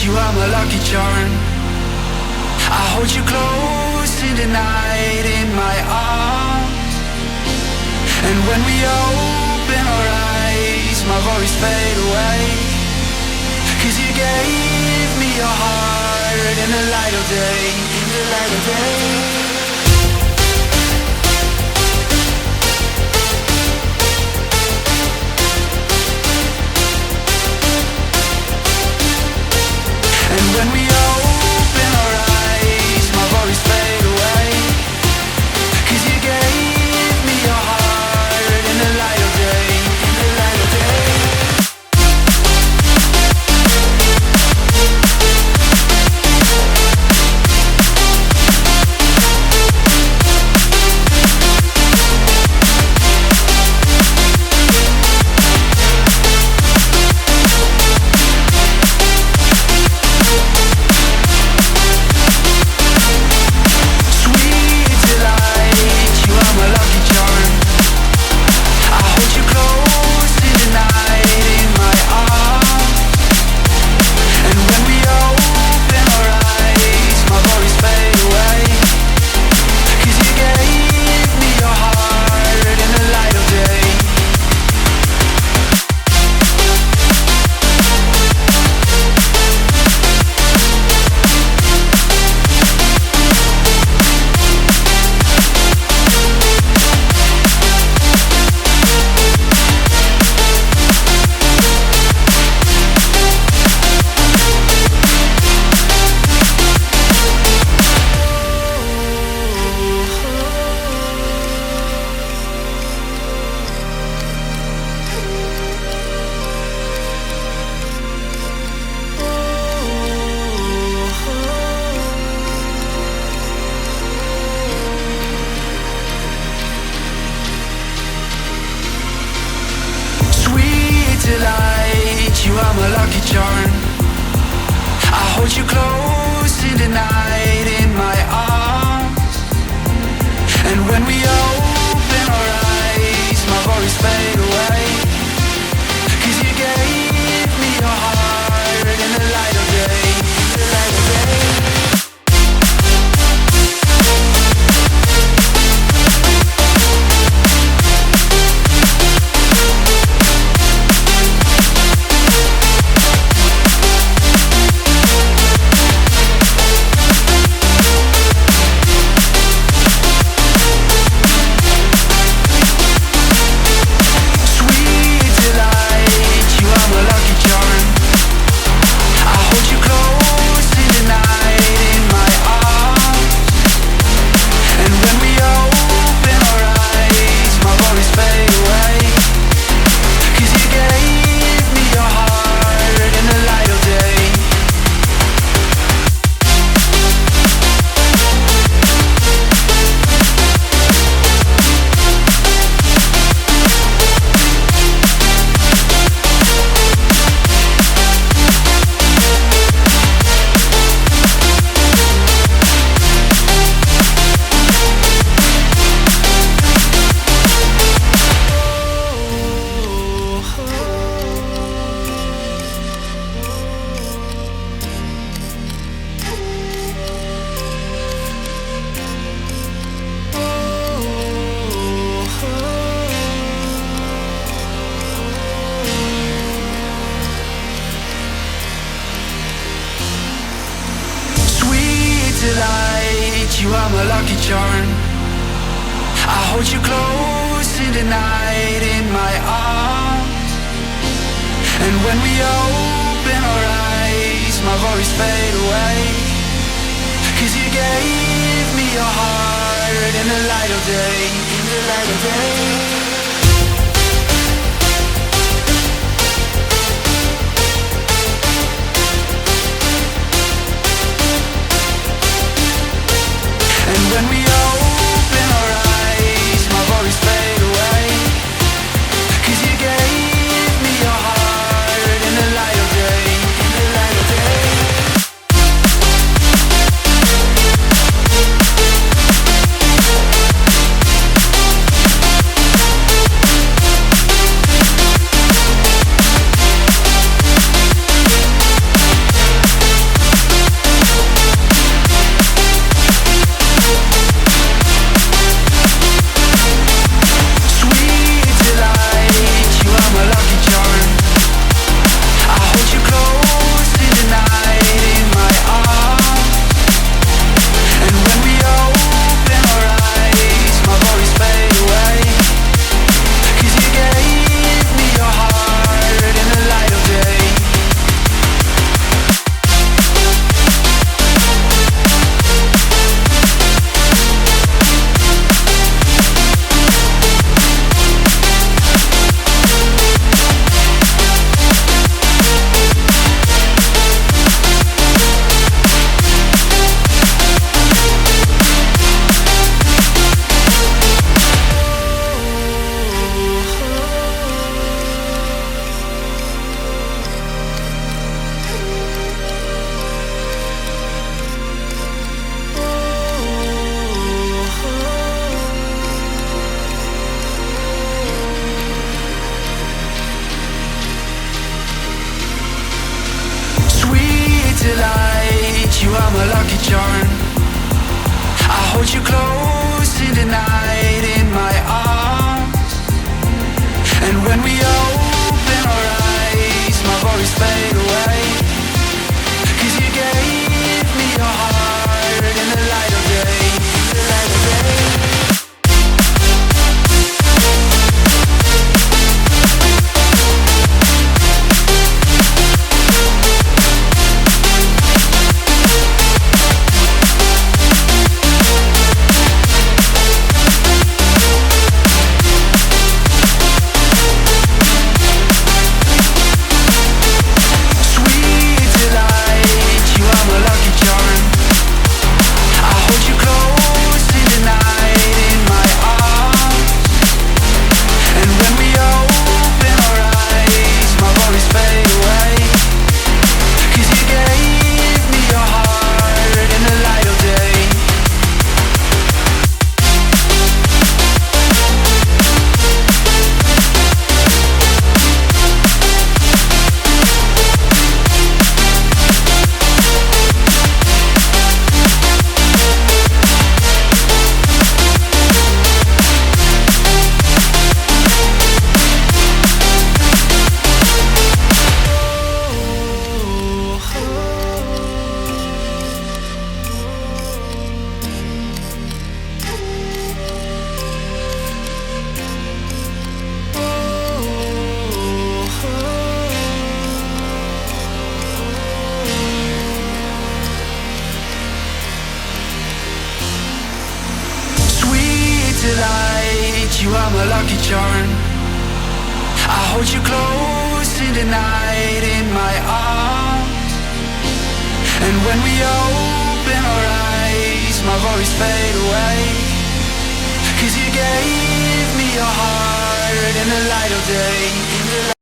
you are my lucky charm. I hold you close in the night in my arms. And when we open our eyes, my worries fade away. 'Cause you gave me your heart in the light of day, in the light of day. And when we open our eyes, my worries fade away. 'Cause you gave me your heart in the light of day, in the light of day. You are my lucky charm. I hold you close in the night in my arms. And when we open our eyes, my worries fade away. 'Cause you gave me your heart in the light of day, in the light of day. And when we open our eyes, my worries fade away. 'Cause you gave me your heart in the light of day, in the light of day. you are my lucky charm. I hold you close in the night in my arms. And when we open our eyes, my worries fade away. 'Cause you gave me your heart in the light of day.